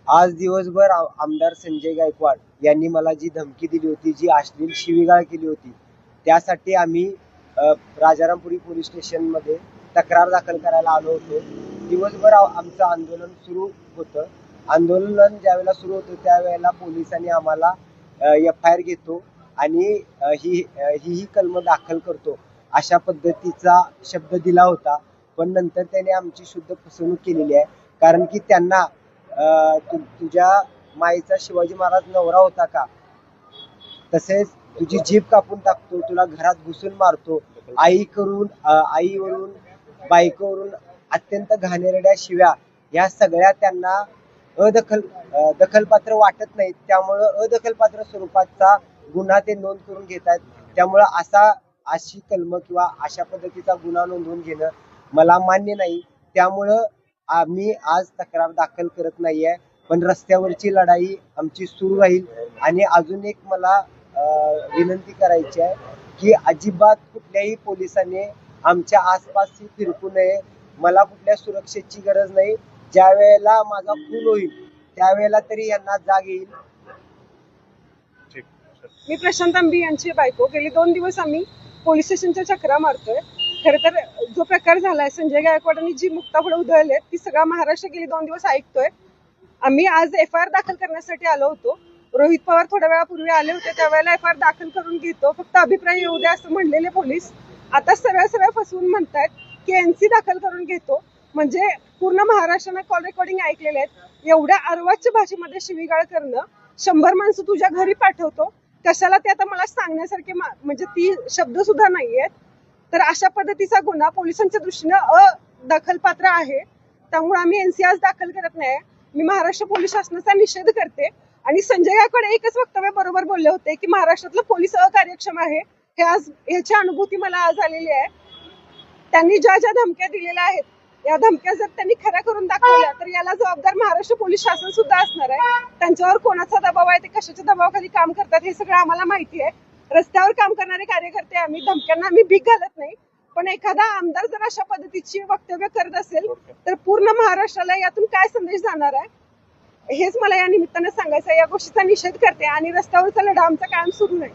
आज दिवसभर आमदार संजय गायकवाड यांनी मला जी धमकी दिली होती, जी अश्लील शिवीगाळ केली होती, त्यासाठी आम्ही राजारामपुरी पोलीस स्टेशनमध्ये तक्रार दाखल करायला आलो होतो. दिवसभर आमचं आंदोलन सुरू होतं. आंदोलन ज्यावेळेला सुरू होतं त्यावेळेला पोलिसांनी आम्हाला FIR घेतो आणि ही कलम दाखल करतो अशा पद्धतीचा शब्द दिला होता. पण नंतर त्याने आमची शुद्ध फसवणूक केलेली आहे. कारण की त्यांना तुझ्या माईचा शिवाजी महाराज नवरा होता का, तसेच तुझी जीभ कापून टाकतो, तुला घरात घुसून मारतो, आईवरून बायकोवरून अत्यंत घाणेरड्या शिव्या या सगळ्या त्यांना दखलपात्र वाटत नाहीत. त्यामुळं अदखलपात्र स्वरूपाचा गुन्हा ते नोंद करून घेत आहेत. त्यामुळं अशी कलम किंवा अशा पद्धतीचा गुन्हा नोंदवून घेणं मला मान्य नाही. त्यामुळं आम्ही आज तक्रार दाखल करत नाहीये, पण रस्त्यावरची लढाई आमची सुरू राहील. आणि अजून एक मला विनंती करायची आहे की अजिबात कुठल्याही पोलिसांनी आमच्या आसपास फिरकू नये. मला कुठल्या सुरक्षेची गरज नाही. ज्या वेळेला माझा खून होईल त्यावेळेला तरी यांना जाग येईल. मी प्रशांत आंबी यांची बायको. गेली 2 दिवस आम्ही पोलीस स्टेशनच्या चक्रा मारतोय. खरं तर जो प्रकार झालाय, संजय गायकवाडांनी जी मुक्ताफळं उधळलेत ती सगळा महाराष्ट्र गेली 2 दिवस ऐकतोय. आम्ही आज FIR दाखल करण्यासाठी आलो होतो. रोहित पवार थोड्या वेळापूर्वी आले होते, त्यावेळेला FIR दाखल करून घेतो, फक्त अभिप्राय येऊ द्या असं म्हणलेले पोलीस आता सरळ फसवून म्हणतायत की NC दाखल करून घेतो. म्हणजे पूर्ण महाराष्ट्रानं कॉल रेकॉर्डिंग ऐकलेले आहेत. एवढ्या अर्वाच्य भाषेमध्ये शिवीगाळ करणं, 100 माणसं तुझ्या घरी पाठवतो, कशाला ते आता मला सांगण्यासारखे म्हणजे ती शब्द सुद्धा नाहीयेत. तर अशा पद्धतीचा गुन्हा पोलिसांच्या दृष्टीनं अदखलपात्र आहे. त्यामुळे आम्ही NC आज दाखल करत नाही. मी महाराष्ट्र पोलीस शासनाचा निषेध करते. आणि संजय गायकवाड एकच वक्तव्य बरोबर बोलले होते की महाराष्ट्रातलं पोलीस अकार्यक्षम आहे. ह्याची अनुभूती मला आज आलेली आहे. त्यांनी ज्या धमक्या दिलेल्या आहेत, या धमक्या जर त्यांनी खऱ्या करून दाखवल्या तर याला जबाबदार महाराष्ट्र पोलीस शासन सुद्धा असणार आहे. त्यांच्यावर कोणाचा दबाव आहे, ते कशाच्या दबावाखाली काम करतात हे सगळं आम्हाला माहिती आहे. रस्त्यावर काम करणारे कार्यकर्ते आम्ही, धमक्यांना आम्ही भीक घालत नाही. पण एखादा आमदार जर अशा पद्धतीची वक्तव्य करत असेल तर पूर्ण महाराष्ट्राला यातून काय संदेश जाणार आहे हेच मला या निमित्तानं सांगायचं आहे. या गोष्टीचा निषेध करते आणि रस्त्यावरचा लढा आमचा कायम सुरू आहे.